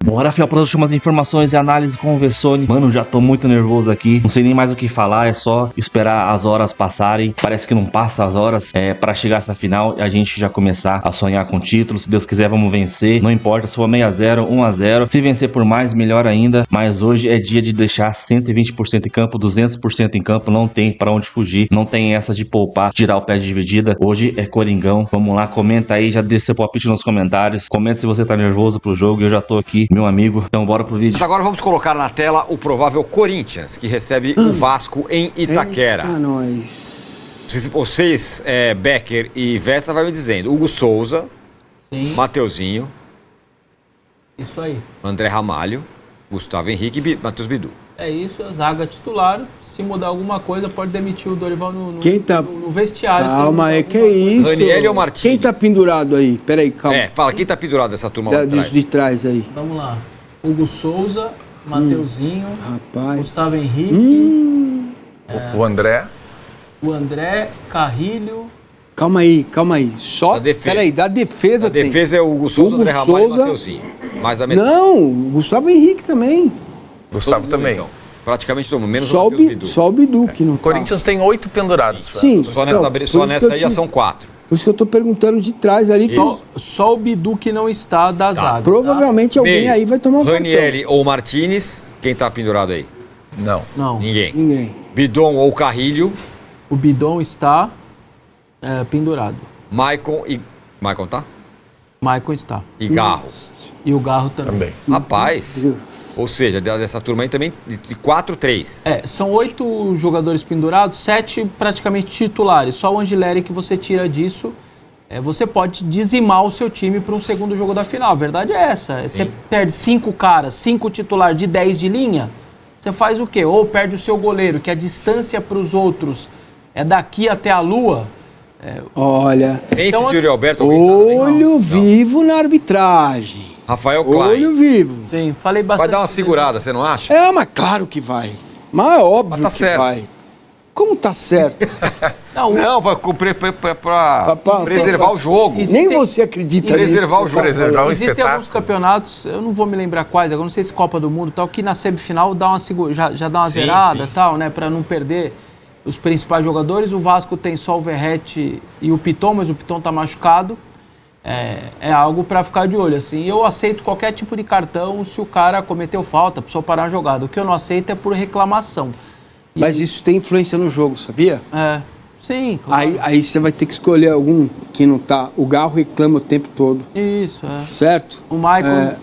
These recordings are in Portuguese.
Bora, fiel, para as últimas informações e análise com o Vessone. Mano, já tô muito nervoso aqui. Não sei nem mais o que falar, é só esperar as horas passarem. Parece que não passa as horas para chegar essa final e a gente já começar a sonhar com título. Se Deus quiser, vamos vencer. Não importa se for 6-0, 1-0. Se vencer por mais, melhor ainda. Mas hoje é dia de deixar 120% em campo, 200% em campo. Não tem pra onde fugir. Não tem essa de poupar, tirar o pé de dividida. Hoje é Coringão. Vamos lá, comenta aí, já deixa seu palpite nos comentários. Comenta se você tá nervoso pro jogo. Eu já tô aqui, meu amigo. Então bora pro vídeo. Mas agora vamos colocar na tela o provável Corinthians, que recebe o Vasco em Itaquera. Eita, nós. Vocês, Becker e Vesta, vai me dizendo. Hugo Souza, Sim. Mateuzinho, Isso aí. André Ramalho, Gustavo Henrique e Matheus Bidu. É isso, a zaga titular. Se mudar alguma coisa, pode demitir o Dorival Quem tá... no vestiário. Calma, que é isso? Ranieri ou Martins? Quem tá pendurado aí? Peraí, calma. Fala, quem tá pendurado dessa turma lá atrás? De trás aí. Vamos lá. Hugo Souza, Mateuzinho, Rapaz. Gustavo Henrique, O André. o André, Carrilho. Calma aí. Só. Da defesa. Peraí, da defesa A tem. defesa é o Hugo Souza, Hugo André Ramalho Souza. e Mateuzinho. Mais da metade. Não, Gustavo Henrique também. Gustavo Todo mundo, também. então. Praticamente todo mundo, menos Só o Matheus Bidu. só o Bidu que não O Corinthians tem 8 pendurados. Sim. Só não, nessa, por só isso nessa que eu aí já te- são 4. Por isso que eu tô perguntando de trás ali. Só o Bidu que não está da zaga. Provavelmente alguém Meio. aí vai tomar um Ranieri ou Martinez, quem tá pendurado aí? Não. Não. Ninguém. cartão. Ninguém. Bidon ou Carrilho, O Bidon está pendurado. Maicon e... Maicon tá? Maicon está. E Garro. E o Garro também. Rapaz, ou seja, dessa turma aí também de 4-3. São 8 jogadores pendurados, 7 praticamente titulares. Só o Angileri que você tira disso. Você pode dizimar o seu time para um segundo jogo da final. A verdade é essa. Você perde 5 caras, 5 titulares de 10 de linha, você faz o quê? Ou perde o seu goleiro, que a distância para os outros é daqui até a lua. Olha. Memphis Então, e Yuri Alberto. alguém tá também? Olho Não. vivo na arbitragem. Rafael Klein. Olho vivo. Sim, falei bastante. Vai dar uma segurada, você não acha? Mas claro que vai. Mas é óbvio Mas tá que certo. vai. Como tá certo? Não, Não, pra preservar o jogo. Isso. Nem tem- você acredita nisso. Preservar o jogo. Preservar o existem espetáculo. alguns campeonatos, eu não vou me lembrar quais, agora não sei se Copa do Mundo e tal, que na semifinal dá uma já dá uma Sim, zerada e sim. tal, né, para não perder os principais jogadores. O Vasco tem só o Verratti e o Piton, mas o Piton tá machucado. É algo para ficar de olho, assim. Eu aceito qualquer tipo de cartão se o cara cometeu falta, precisou parar a jogada. O que eu não aceito é por reclamação. Mas isso tem influência no jogo, sabia? Sim, claro. Aí você vai ter que escolher algum que não tá. O Garro reclama o tempo todo, Isso, certo? O Maicon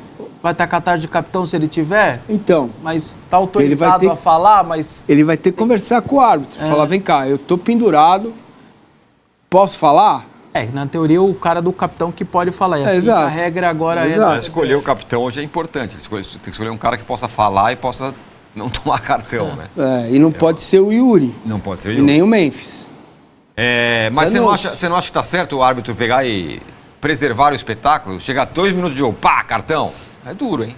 vai estar com a tarde de capitão se ele tiver, Então, mas tá autorizado ter a falar, mas... ele vai ter que conversar com o árbitro. Falar, vem cá, eu tô pendurado, posso falar? Na teoria, o cara do capitão que pode falar. E assim, exato. a regra agora Exato. Mas escolher o capitão hoje é importante. Tem que escolher um cara que possa falar e possa não tomar cartão, né? E não pode ser o Yuri, Não pode ser e nem o Memphis. Mas Danoso. você não acha que tá certo o árbitro pegar e preservar o espetáculo? Chegar 2 minutos de jogo, pá, cartão? É duro, hein?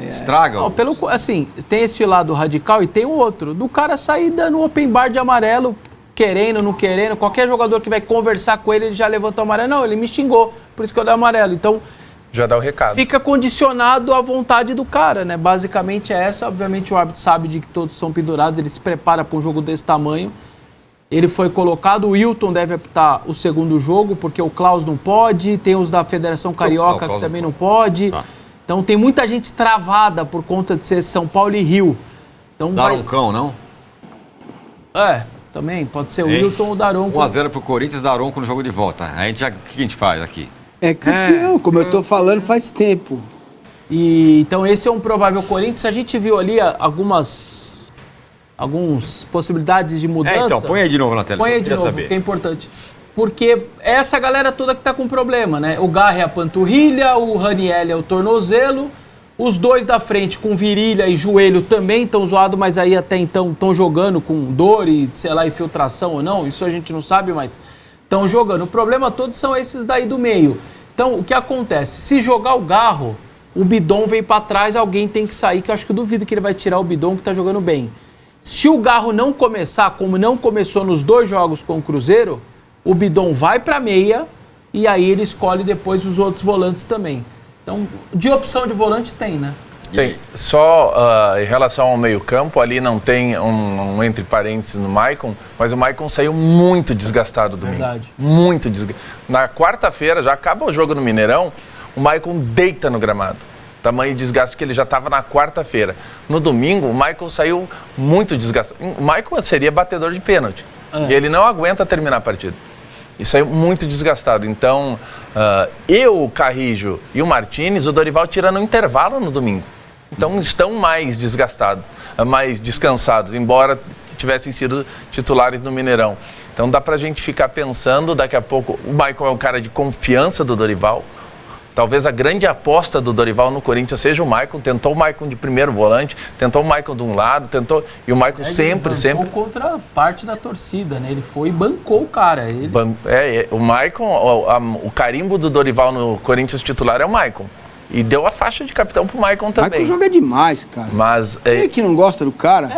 Estraga. Não, assim, tem esse lado radical e tem o outro. Do cara sair dando open bar de amarelo, querendo, não querendo. Qualquer jogador que vai conversar com ele, ele já levanta o amarelo. Não, ele me xingou, por isso que eu dei amarelo. Então, Já dá o recado. fica condicionado à vontade do cara, né? Basicamente é essa. Obviamente o árbitro sabe de que todos são pendurados, ele se prepara para um jogo desse tamanho. Ele foi colocado, o Wilton deve apitar o segundo jogo, porque o Klaus não pode, tem os da Federação Carioca que também não pode. Então tem muita gente travada por conta de ser São Paulo e Rio. Então Daroncão, não? também pode ser o Wilton ou o Daronco. 1-0 pro Corinthians, Daronco no jogo de volta. O que a gente faz aqui? É campeão, como eu tô falando faz tempo. Então esse é um provável Corinthians. A gente viu ali algumas possibilidades de mudança. Então, põe aí de novo na tela. Põe aí eu de queria novo, que é importante. Porque é essa galera toda que tá com problema, né? O Garra é a panturrilha, o Ranieri é o tornozelo, os dois da frente com virilha e joelho também estão zoados, mas aí até então estão jogando com dor e, sei lá, infiltração ou não, isso a gente não sabe, mas estão jogando. O problema todo são esses daí do meio. Então, o que acontece? Se jogar o Garro, o Bidon vem pra trás, alguém tem que sair, que eu acho que eu duvido que ele vai tirar o Bidon, que tá jogando bem. Se o Garro não começar, como não começou nos 2 jogos com o Cruzeiro, o Bidon vai pra meia e aí ele escolhe depois os outros volantes também. Então, de opção de volante tem, né? Tem. Só em relação ao meio-campo, ali não tem um entre parênteses no Maicon, mas o Maicon saiu muito desgastado domingo. Verdade. Muito desgastado. Na quarta-feira, já acaba o jogo no Mineirão, o Maicon deita no gramado. Tamanho desgaste que ele já estava na quarta-feira. No domingo, o Maicon saiu muito desgastado. O Maicon seria batedor de pênalti. E ele não aguenta terminar a partida. E saiu muito desgastado. Então, eu, o Carrijo e o Martínez, o Dorival tira no intervalo no domingo. Então, estão mais desgastados, mais descansados, embora tivessem sido titulares no Mineirão. Então, dá pra gente ficar pensando, daqui a pouco, o Maicon é um cara de confiança do Dorival. Talvez a grande aposta do Dorival no Corinthians seja o Maicon. Tentou o Maicon de primeiro volante, tentou o Maicon de um lado, e o Maicon sempre... contra parte da torcida, né? Ele foi e bancou o cara. O Maicon, o carimbo do Dorival no Corinthians titular é o Maicon. E deu a faixa de capitão pro Maicon também. Maicon joga demais, cara. Mas... Quem é que não gosta do cara?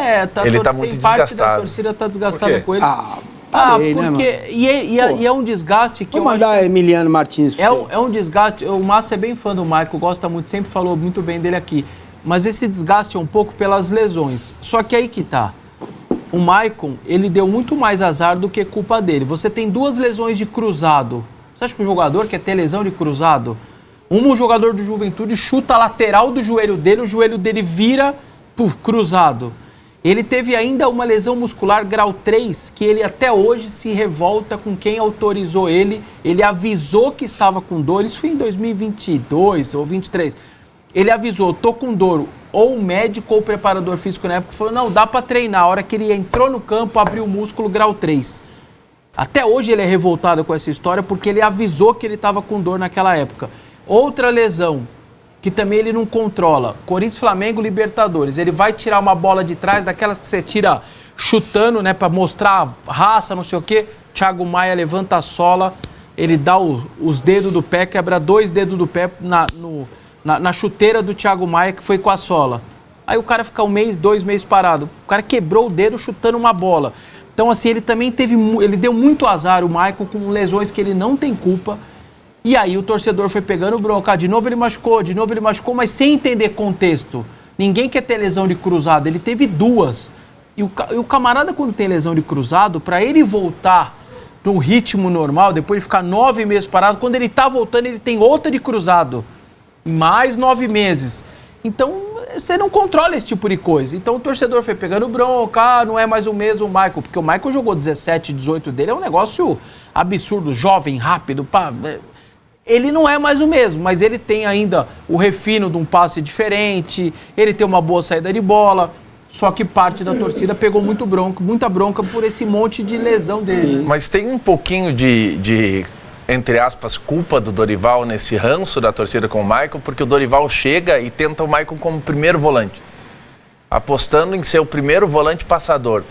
Ele tá muito parte da desgastado. torcida tá desgastada com ele. Parei, porque... Né, e é um desgaste que Vou mandar Emiliano Martins. É um desgaste... O Márcio é bem fã do Maicon, gosta muito, sempre falou muito bem dele aqui. Mas esse desgaste é um pouco pelas lesões. Só que aí que tá. O Maicon, ele deu muito mais azar do que culpa dele. Você tem 2 lesões de cruzado. Você acha que o jogador quer ter lesão de cruzado? Um jogador do Juventude chuta a lateral do joelho dele, o joelho dele vira cruzado. Ele teve ainda uma lesão muscular grau 3, que ele até hoje se revolta com quem autorizou ele. Ele avisou que estava com dor, isso foi em 2022 ou 2023. Ele avisou, tô com dor. Ou o médico ou o preparador físico na época falou, não, dá para treinar. A hora que ele entrou no campo, abriu o músculo grau 3. Até hoje ele é revoltado com essa história porque ele avisou que ele estava com dor naquela época. Outra lesão, que também ele não controla, Corinthians, Flamengo, Libertadores. Ele vai tirar uma bola de trás, daquelas que você tira chutando, né, para mostrar raça, não sei o quê. Thiago Maia levanta a sola, ele dá os dedos do pé, quebra 2 dedos do pé na chuteira do Thiago Maia, que foi com a sola. Aí o cara fica 1 mês, 2 meses parado. O cara quebrou o dedo chutando uma bola. Então, assim, ele também ele deu muito azar, o Maicon, com lesões que ele não tem culpa. E aí o torcedor foi pegando bronca, de novo ele machucou, mas sem entender contexto. Ninguém quer ter lesão de cruzado, ele teve 2. E o camarada, quando tem lesão de cruzado, para ele voltar no ritmo normal, depois de ficar 9 meses parado, quando ele tá voltando, ele tem outra de cruzado. Mais 9 meses. Então, você não controla esse tipo de coisa. Então, o torcedor foi pegando bronca, não é mais o mesmo Maicon, porque o Maicon jogou 17, 18 dele, é um negócio absurdo, jovem, rápido, pá... Ele não é mais o mesmo, mas ele tem ainda o refino de um passe diferente, ele tem uma boa saída de bola, só que parte da torcida pegou muita bronca por esse monte de lesão dele. Mas tem um pouquinho de, entre aspas, culpa do Dorival nesse ranço da torcida com o Maicon, porque o Dorival chega e tenta o Maicon como primeiro volante, apostando em ser o primeiro volante passador.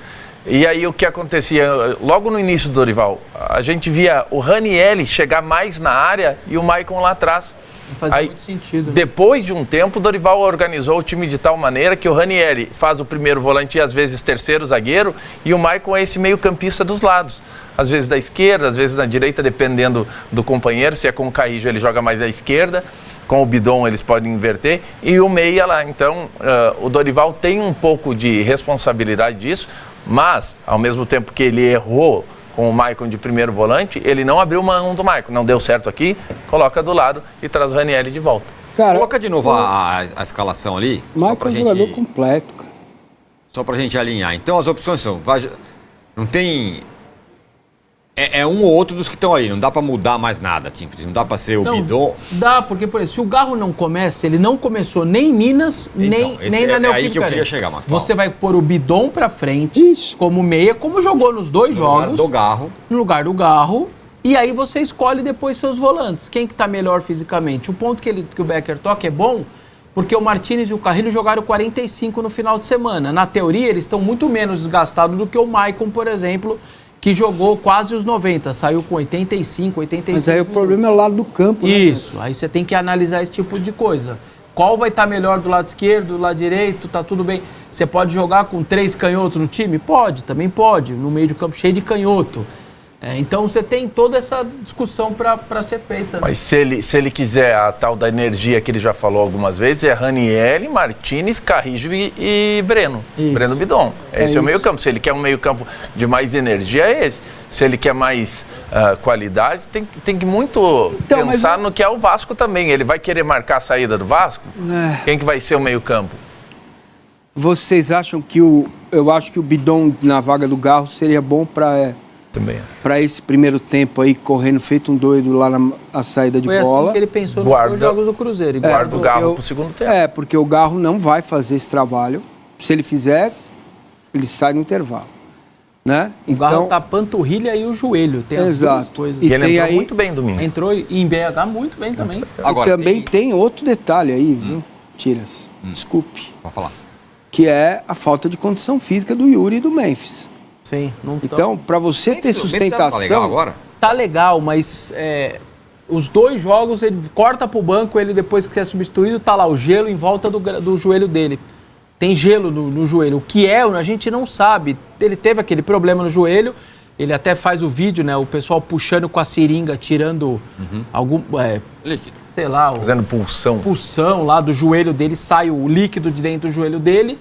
E aí o que acontecia, logo no início do Dorival, a gente via o Ranieri chegar mais na área e o Maicon lá atrás. Fazia muito sentido. Né? Depois de um tempo, o Dorival organizou o time de tal maneira que o Ranieri faz o primeiro volante e às vezes terceiro zagueiro, e o Maicon é esse meio campista dos lados. Às vezes da esquerda, às vezes da direita, dependendo do companheiro. Se é com o Carrijo, ele joga mais à esquerda. Com o Bidon, eles podem inverter. E o meia lá. Então, o Dorival tem um pouco de responsabilidade disso. Mas, ao mesmo tempo que ele errou com o Maicon de primeiro volante, ele não abriu mão do Maicon. Não deu certo aqui, coloca do lado e traz o Ranieri de volta. Cara, coloca de novo a escalação ali. Maicon é um jogador completo, cara. Só pra gente alinhar. Então as opções são... Não tem... É um ou outro dos que estão aí, não dá pra mudar mais nada, tipo, não dá pra ser o Bidon. Dá, porque, por exemplo, se o Garro não começa, ele não começou nem em Minas, nem na Neoquímica. É aí que eu queria chegar, Marcos. Você vai pôr o Bidon pra frente, como meia, como jogou nos 2 jogos. No lugar do Garro. E aí você escolhe depois seus volantes. Quem que tá melhor fisicamente? O ponto que o Becker toca é bom, porque o Martínez e o Carrilho jogaram 45 no final de semana. Na teoria, eles estão muito menos desgastados do que o Maicon, por exemplo, que jogou quase os 90, saiu com 85, 86 Mas aí minutos. o problema é o lado do campo, né? Isso, aí você tem que analisar esse tipo de coisa. Qual vai estar melhor do lado esquerdo, do lado direito, tá tudo bem. Você pode jogar com 3 canhotos no time? Pode, também pode, no meio de campo cheio de canhoto. Então você tem toda essa discussão para ser feita. Né? Mas se ele quiser a tal da energia que ele já falou algumas vezes, é Ranieri, Martinez, Carrijo e Breno. Isso. Breno Bidon. Esse é o isso. meio-campo. Se ele quer um meio-campo de mais energia, é esse. Se ele quer mais qualidade, tem que muito Então, pensar mas no que é o Vasco também. Ele vai querer marcar a saída do Vasco? Quem que vai ser o meio-campo? Vocês acham que eu acho que o Bidon na vaga do Garro seria bom Também. para esse primeiro tempo aí, correndo feito um doido lá na saída de Foi bola. assim que ele pensou Guarda- nos jogos do Cruzeiro. E Guarda o guardou. Garro pro segundo tempo. Porque o Garro não vai fazer esse trabalho. Se ele fizer, ele sai no intervalo. Né? O Garro tá a panturrilha e o joelho. Tem as duas Exato. coisas. E E ele tem entrou aí- muito bem domingo. Entrou em BH muito bem também. Agora, e também tem outro detalhe aí, viu, Tiras? Desculpe. Pode falar. Que é a falta de condição física do Yuri e do Memphis. Sim, não tão- Então, para você ter Tá legal sustentação... agora? Tá legal, mas os 2 jogos ele corta pro banco, ele depois que é substituído, tá lá o gelo em volta do joelho dele. Tem gelo no joelho. O que é, a gente não sabe. Ele teve aquele problema no joelho, ele até faz o vídeo, né? O pessoal puxando com a seringa, tirando algum, Líquido. sei lá, Fazendo pulsão. pulsão lá do joelho dele, sai o líquido de dentro do joelho dele.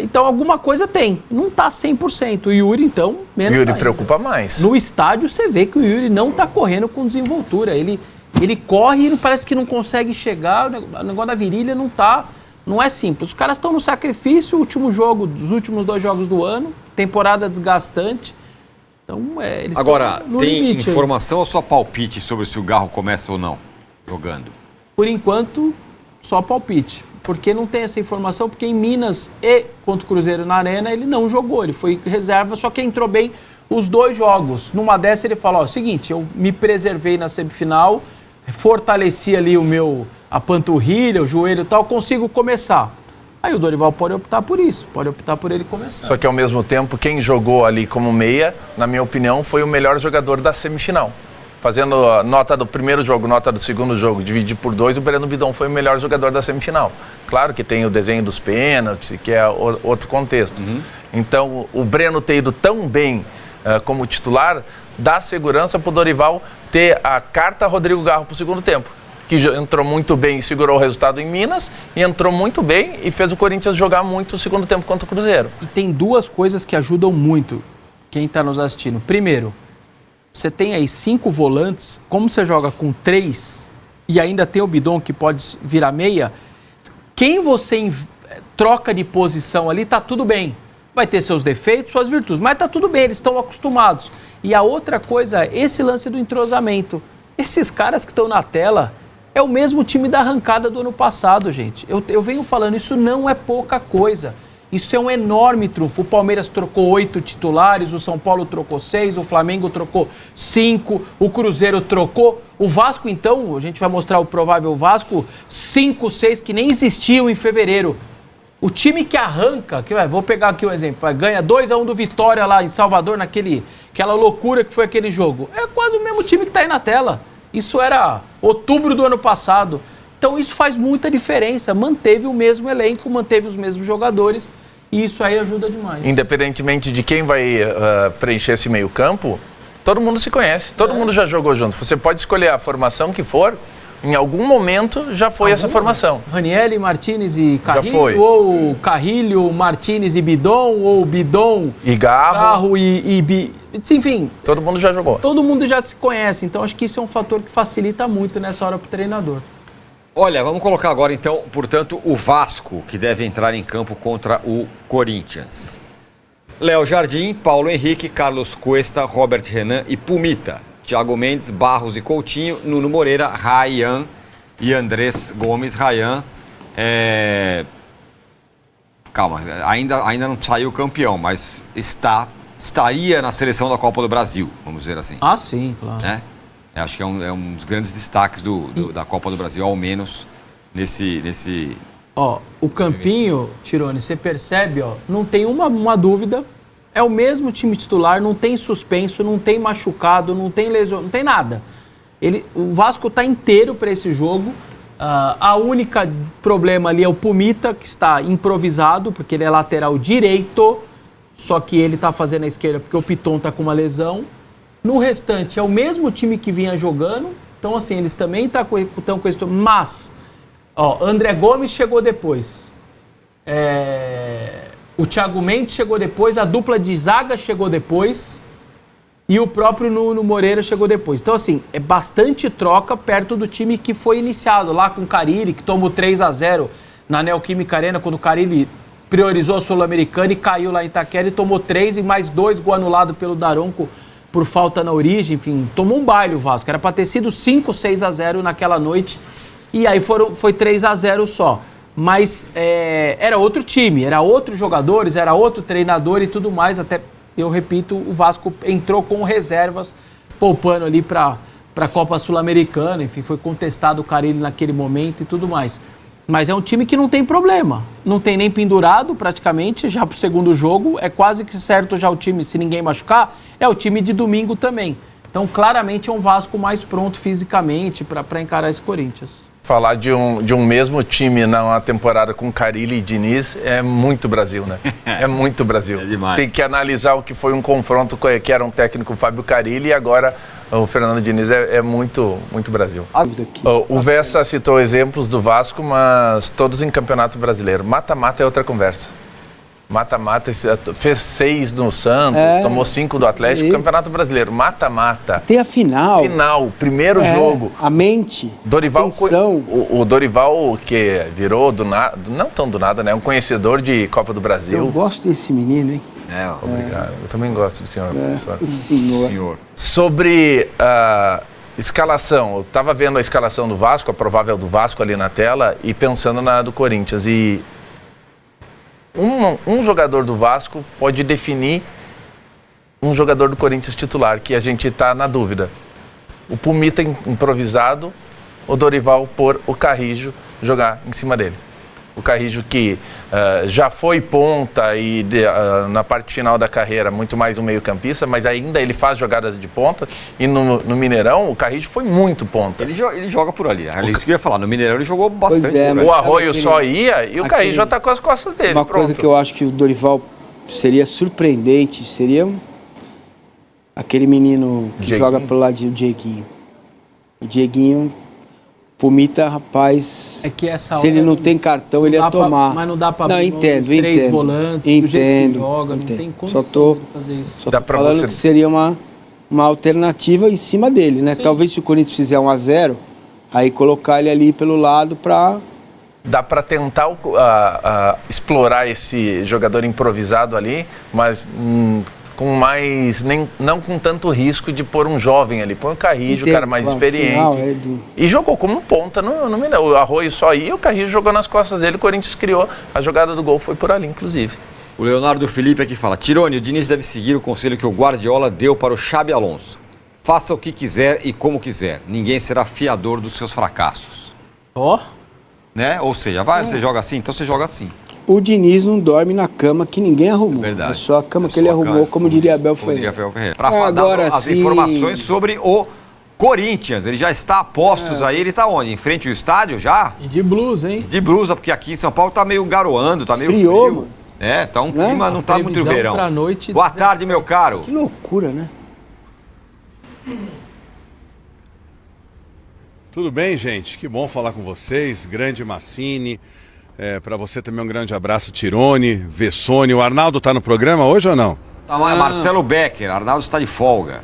Então alguma coisa tem. Não tá 100%. O Yuri, então, O menos Yuri ainda. preocupa mais. No estádio você vê que o Yuri não tá correndo com desenvoltura. Ele corre e parece que não consegue chegar. O negócio da virilha não é simples. Os caras estão no sacrifício, último jogo, dos últimos 2 jogos do ano, temporada desgastante. Então, eles Agora, estão no tem limite aí. informação ou só palpite sobre se o Garro começa ou não jogando? Por enquanto, só palpite. Porque não tem essa informação, porque em Minas e contra o Cruzeiro na Arena ele não jogou, ele foi reserva, só que entrou bem os 2 jogos. Numa dessa ele falou, seguinte, eu me preservei na semifinal, fortaleci ali a panturrilha, o joelho e tal, consigo começar. Aí o Dorival pode optar por isso, pode optar por ele começar. Só que ao mesmo tempo, quem jogou ali como meia, na minha opinião, foi o melhor jogador da semifinal. Fazendo a nota do primeiro jogo, nota do segundo jogo, dividir por 2, o Breno Bidon foi o melhor jogador da semifinal. Claro que tem o desenho dos pênaltis, que é outro contexto. Então, o Breno ter ido tão bem como titular, dá segurança para o Dorival ter a carta Rodrigo Garro para o segundo tempo. Que entrou muito bem e segurou o resultado em Minas, e entrou muito bem e fez o Corinthians jogar muito o segundo tempo contra o Cruzeiro. E tem 2 coisas que ajudam muito quem está nos assistindo. Primeiro, você tem aí 5 volantes, como você joga com 3 e ainda tem o Bidon que pode virar meia, quem você troca de posição ali tá tudo bem. Vai ter seus defeitos, suas virtudes, mas tá tudo bem, eles estão acostumados. E a outra coisa é esse lance do entrosamento. Esses caras que estão na tela é o mesmo time da arrancada do ano passado, gente. Eu venho falando, isso não é pouca coisa. Isso é um enorme trunfo. O Palmeiras trocou 8 titulares, o São Paulo trocou 6, o Flamengo trocou 5, o Cruzeiro trocou. O Vasco, então, a gente vai mostrar o provável Vasco, 5, 6 que nem existiam em fevereiro. O time que arranca, vou pegar aqui um exemplo, ganha 2-1 do Vitória lá em Salvador, aquela loucura que foi aquele jogo. É quase o mesmo time que está aí na tela. Isso era outubro do ano passado. Então isso faz muita diferença. Manteve o mesmo elenco, manteve os mesmos jogadores e isso aí ajuda demais. Independentemente de quem vai preencher esse meio campo, todo mundo se conhece, todo mundo já jogou junto. Você pode escolher a formação que for, em algum momento já foi essa formação. Ranieri, Martinez e Já foi. Carrilho, ou Carrilho, Martinez e Bidon, ou Bidon, E Garro, enfim, todo mundo já jogou. todo mundo já se conhece. Então acho que isso é um fator que facilita muito nessa hora para o treinador. Olha, vamos colocar agora então, portanto, o Vasco, que deve entrar em campo contra o Corinthians. Léo Jardim, Paulo Henrique, Carlos Cuesta, Robert Renan e Pumita. Thiago Mendes, Barros e Coutinho, Nuno Moreira, Ryan e Andrés Gomes. Ryan, calma, ainda não saiu campeão, mas estaria na seleção da Copa do Brasil, vamos dizer assim. Ah, sim, claro. Né? Acho que é um dos grandes destaques da Copa do Brasil, ao menos nesse... Ó, o Campinho, Tirone, você percebe, ó, não tem uma dúvida, é o mesmo time titular, não tem suspenso, não tem machucado, não tem lesão, não tem nada. O Vasco está inteiro para esse jogo. A única problema ali é o Pumita, que está improvisado, porque ele é lateral direito, só que ele está fazendo a esquerda porque o Piton está com uma lesão. No restante, é o mesmo time que vinha jogando. Então, assim, eles também estão com esse... Mas, ó, André Gomes chegou depois. O Thiago Mendes chegou depois. A dupla de zaga chegou depois. E o próprio Nuno Moreira chegou depois. Então, assim, é bastante troca perto do time que foi iniciado. Lá com o Carille, que tomou 3-0 na Neoquímica Arena, quando o Carille priorizou a Sul-Americana e caiu lá em Itaquera e tomou 3 e mais 2 gol anulado pelo Daronco por falta na origem. Enfim, tomou um baile o Vasco. Era para ter sido 5-6-0 naquela noite. E aí foi 3-0 só. Mas era outro time, era outros jogadores, era outro treinador e tudo mais. Até, eu repito, o Vasco entrou com reservas, poupando ali para a Copa Sul-Americana. Enfim, foi contestado o Carille naquele momento e tudo mais. Mas é um time que não tem problema. Não tem nem pendurado, praticamente, já pro segundo jogo. É quase que certo já o time, se ninguém machucar, é o time de domingo também. Então, claramente, é um Vasco mais pronto fisicamente para encarar esse Corinthians. Falar de um mesmo time na temporada com Carille e Diniz é muito Brasil, né? É muito Brasil. É demais. Tem que analisar o que foi um confronto que era um técnico Fábio Carille e agora o Fernando Diniz é muito, muito Brasil. O Vessa citou exemplos do Vasco, mas todos em Campeonato Brasileiro. Mata-mata é outra conversa. Mata-mata, fez 6 no Santos, tomou 5 do Atlético. Isso. Campeonato Brasileiro, mata-mata. Tem a final. Final, primeiro jogo. A mente, Dorival, atenção. O Dorival, que virou do nada, não tão do nada, né? Um conhecedor de Copa do Brasil. Eu gosto desse menino, hein? Obrigado. Eu também gosto do senhor, professor. Senhor. Sobre a escalação, eu estava vendo a escalação do Vasco, a provável do Vasco ali na tela, e pensando na do Corinthians. E um jogador do Vasco pode definir um jogador do Corinthians titular, que a gente está na dúvida. O Pumita improvisado, o Dorival pôr o Carrijo jogar em cima dele. O Carrijo que já foi ponta e na parte final da carreira muito mais um meio-campista, mas ainda ele faz jogadas de ponta. E no Mineirão, o Carrijo foi muito ponta. Ele joga por ali. Isso que eu ia falar, no Mineirão ele jogou bastante. O Arroio só ia e o Carrijo já está com as costas dele. Uma coisa que eu acho que o Dorival seria surpreendente, seria aquele menino que joga pro lado do Dieguinho. O Dieguinho... Pumita, rapaz, é que essa se ele não tem cartão, ele ia tomar. Mas não dá para abrir os 3 volantes, do jeito que joga, não tem condição de fazer isso. Só tô falando que seria uma alternativa em cima dele, né? Sim. Talvez se o Corinthians fizer 1-0, aí colocar ele ali pelo lado para... Dá para tentar explorar esse jogador improvisado ali, mas... com mais, não com tanto risco de pôr um jovem ali. Põe o Carrijo, o cara mais experiente. E jogou como ponta no Mineirão. O Arroio só ia, o Carrijo jogou nas costas dele, o Corinthians criou. A jogada do gol foi por ali, inclusive. O Leonardo Felipe aqui fala: Tironi, o Diniz deve seguir o conselho que o Guardiola deu para o Xabi Alonso. Faça o que quiser e como quiser. Ninguém será fiador dos seus fracassos. Né? Ou seja, você joga assim, então você joga assim. O Diniz não dorme na cama que ninguém arrumou. Verdade. É só a cama que ele arrumou, como diria Abel Ferreira. Para dar as informações sobre o Corinthians. Ele já está a postos aí. Ele está onde? Em frente ao estádio já? E de blusa, hein? De blusa, porque aqui em São Paulo tá meio garoando, tá meio frio. Mano. Tá um clima, não tá muito verão. Noite, boa tarde, meu caro. Que loucura, né? Tudo bem, gente? Que bom falar com vocês. Grande Massini. Para você também um grande abraço, Tironi, Vessone. O Arnaldo tá no programa hoje ou não? Tá lá, Marcelo Becker. Arnaldo está de folga.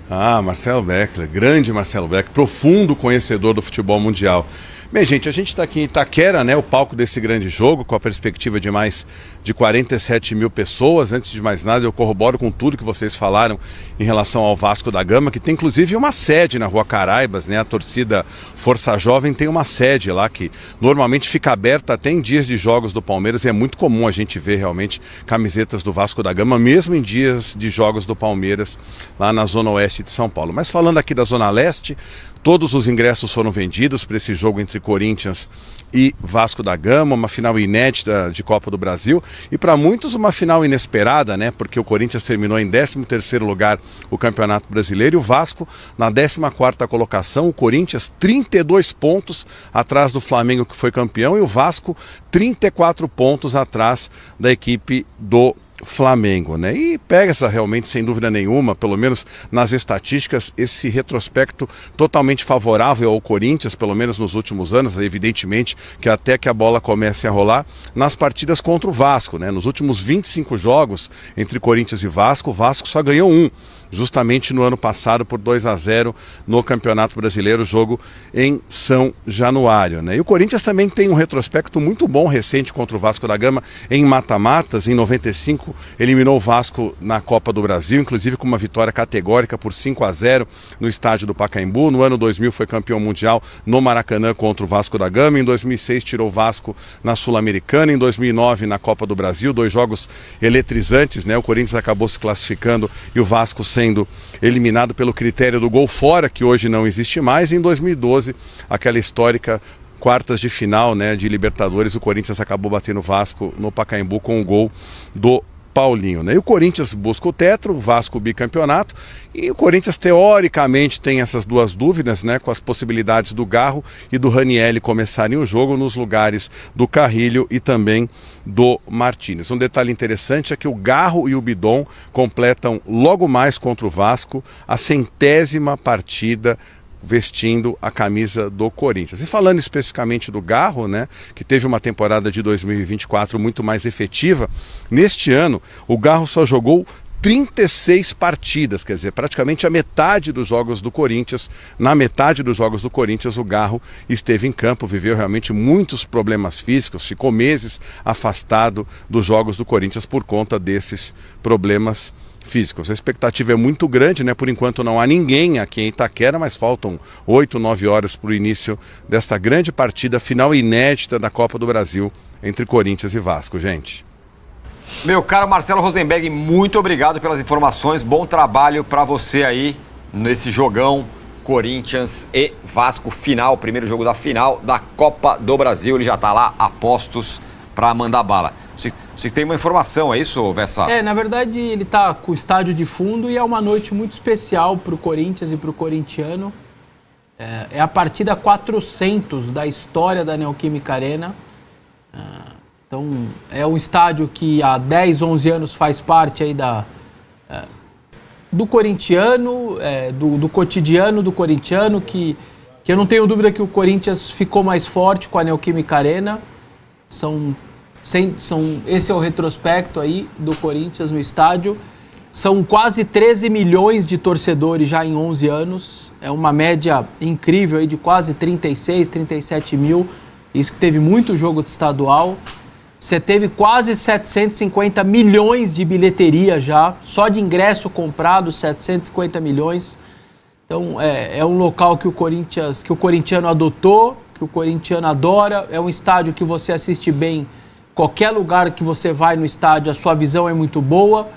Marcelo Becker, grande Marcelo Becker, profundo conhecedor do futebol mundial. Bem, gente, a gente está aqui em Itaquera, né, o palco desse grande jogo, com a perspectiva de mais de 47 mil pessoas. Antes de mais nada, eu corroboro com tudo que vocês falaram em relação ao Vasco da Gama, que tem inclusive uma sede na Rua Caraibas, né? A torcida Força Jovem tem uma sede lá que normalmente fica aberta até em dias de jogos do Palmeiras, e é muito comum a gente ver realmente camisetas do Vasco da Gama, mesmo em dias de jogos do Palmeiras, lá na Zona Oeste de São Paulo. Mas falando aqui da Zona Leste, todos os ingressos foram vendidos para esse jogo entre Corinthians e Vasco da Gama, uma final inédita de Copa do Brasil, e para muitos uma final inesperada, né? Porque o Corinthians terminou em 13º lugar o Campeonato Brasileiro e o Vasco na 14ª colocação, o Corinthians 32 pontos atrás do Flamengo, que foi campeão, e o Vasco 34 pontos atrás da equipe do Flamengo, né? E pega essa realmente, sem dúvida nenhuma, pelo menos nas estatísticas, esse retrospecto totalmente favorável ao Corinthians, pelo menos nos últimos anos, evidentemente que até que a bola comece a rolar, nas partidas contra o Vasco, né? Nos últimos 25 jogos entre Corinthians e Vasco, o Vasco só ganhou um, justamente no ano passado por 2-0 no Campeonato Brasileiro, jogo em São Januário, né? E o Corinthians também tem um retrospecto muito bom recente contra o Vasco da Gama em mata-matas. Em 95 eliminou o Vasco na Copa do Brasil, inclusive com uma vitória categórica por 5-0 no estádio do Pacaembu. No ano 2000 foi campeão mundial no Maracanã contra o Vasco da Gama. Em 2006 tirou o Vasco na Sul-Americana. Em 2009 na Copa do Brasil, 2 jogos eletrizantes, né? O Corinthians acabou se classificando e o Vasco sendo eliminado pelo critério do gol fora, que hoje não existe mais. Em 2012, aquela histórica quartas de final, né, de Libertadores, o Corinthians acabou batendo o Vasco no Pacaembu com o gol do Paulinho, né? E o Corinthians busca o tetra, o Vasco o bicampeonato, e o Corinthians teoricamente tem essas duas dúvidas, né, com as possibilidades do Garro e do Ranielli começarem o jogo nos lugares do Carrilho e também do Martínez. Um detalhe interessante é que o Garro e o Bidon completam logo mais contra o Vasco a 100ª partida vestindo a camisa do Corinthians. E falando especificamente do Garro, né, que teve uma temporada de 2024 muito mais efetiva, neste ano o Garro só jogou 36 partidas, quer dizer, praticamente a metade dos jogos do Corinthians. Na metade dos jogos do Corinthians, o Garro esteve em campo, viveu realmente muitos problemas físicos, ficou meses afastado dos jogos do Corinthians por conta desses problemas físicos. A expectativa é muito grande, né? Por enquanto não há ninguém aqui em Itaquera, mas faltam 8, 9 horas para o início desta grande partida, final inédita da Copa do Brasil entre Corinthians e Vasco, gente. Meu caro Marcelo Rosenberg, muito obrigado pelas informações. Bom trabalho para você aí nesse jogão Corinthians e Vasco final, primeiro jogo da final da Copa do Brasil. Ele já está lá a postos para mandar bala. Você tem uma informação, é isso, Vessa? Na verdade ele está com o estádio de fundo e é uma noite muito especial para o Corinthians e para o corintiano. É a partida 400 da história da Neoquímica Arena. Então, é um estádio que há 10, 11 anos faz parte aí do corintiano, do cotidiano do corintiano, que eu não tenho dúvida que o Corinthians ficou mais forte com a Neoquímica Arena. Esse é o retrospecto aí do Corinthians no estádio. São quase 13 milhões de torcedores já em 11 anos. É uma média incrível aí de quase 36, 37 mil. Isso que teve muito jogo de estadual. Você teve quase 750 milhões de bilheteria já. Só de ingresso comprado, 750 milhões. Então, é um local que o corintiano adotou, que o corintiano adora. É um estádio que você assiste bem. Qualquer lugar que você vai no estádio, a sua visão é muito boa,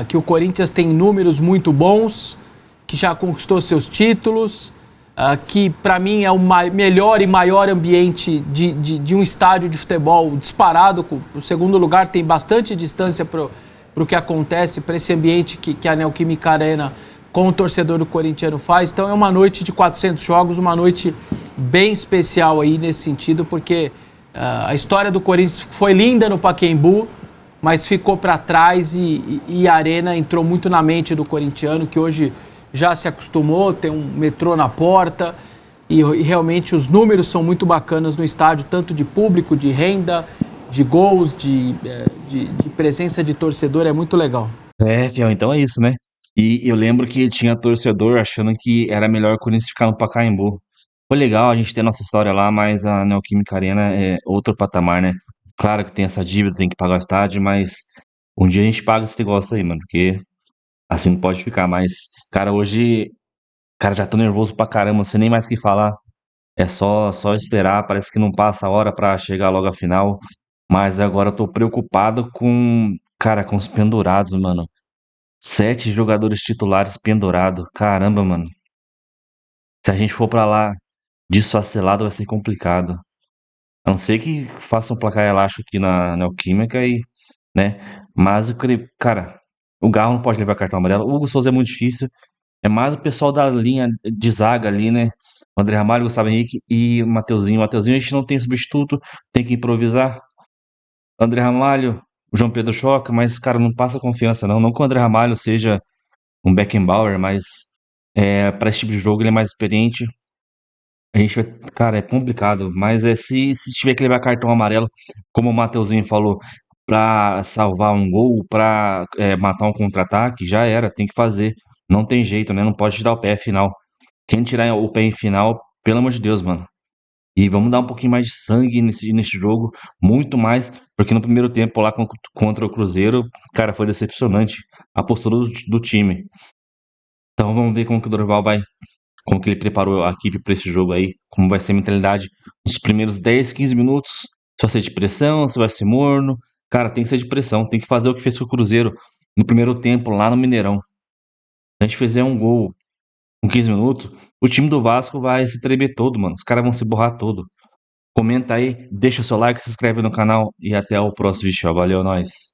que o Corinthians tem números muito bons, que já conquistou seus títulos, que para mim é o melhor e maior ambiente de um estádio de futebol disparado. O segundo lugar tem bastante distância para o que acontece, para esse ambiente que a Neoquímica Arena com o torcedor do corintiano faz. Então é uma noite de 400 jogos, uma noite bem especial aí nesse sentido, porque a história do Corinthians foi linda no Pacaembu, mas ficou para trás e a Arena entrou muito na mente do corintiano, que hoje já se acostumou, tem um metrô na porta e realmente os números são muito bacanas no estádio, tanto de público, de renda, de gols, de presença de torcedor, é muito legal. Fiel, então é isso, né? E eu lembro que tinha torcedor achando que era melhor o Corinthians ficar no Pacaembu. Foi legal a gente ter nossa história lá, mas a Neoquímica Arena é outro patamar, né? Claro que tem essa dívida, tem que pagar o estádio, mas um dia a gente paga esse negócio aí, mano, porque assim não pode ficar. Mas, cara, hoje, cara, já tô nervoso pra caramba, não sei nem mais o que falar. É só esperar, parece que não passa a hora pra chegar logo a final. Mas agora eu tô preocupado cara, com os pendurados, mano. 7 jogadores titulares pendurados, caramba, mano. Se a gente for pra lá desfacelado vai ser complicado. A não ser que faça um placar elástico aqui na Neoquímica né? Mas eu creio, cara, o Garro não pode levar cartão amarelo. O Hugo Souza é muito difícil. É mais o pessoal da linha de zaga ali, né? O André Ramalho, o Gustavo Henrique e o Mateuzinho. O Mateuzinho a gente não tem substituto, tem que improvisar. André Ramalho, o João Pedro choca, mas, cara, não passa confiança, não. Não que o André Ramalho seja um Beckenbauer, mas para esse tipo de jogo ele é mais experiente. A gente vai, cara, é complicado, mas se tiver que levar cartão amarelo, como o Mateuzinho falou, pra salvar um gol, pra matar um contra-ataque, já era, tem que fazer. Não tem jeito, né? Não pode tirar o pé final. Quem tirar o pé em final, pelo amor de Deus, mano. E vamos dar um pouquinho mais de sangue nesse jogo, muito mais, porque no primeiro tempo lá contra o Cruzeiro, cara, foi decepcionante a postura do time. Então vamos ver como que o Dorival vai, como que ele preparou a equipe para esse jogo aí, como vai ser a mentalidade nos primeiros 10, 15 minutos, se vai ser de pressão, se vai ser morno. Cara, tem que ser de pressão, tem que fazer o que fez com o Cruzeiro no primeiro tempo lá no Mineirão. Se a gente fizer um gol com 15 minutos, o time do Vasco vai se tremer todo, mano. Os caras vão se borrar todo. Comenta aí, deixa o seu like, se inscreve no canal e até o próximo vídeo. Valeu, nós.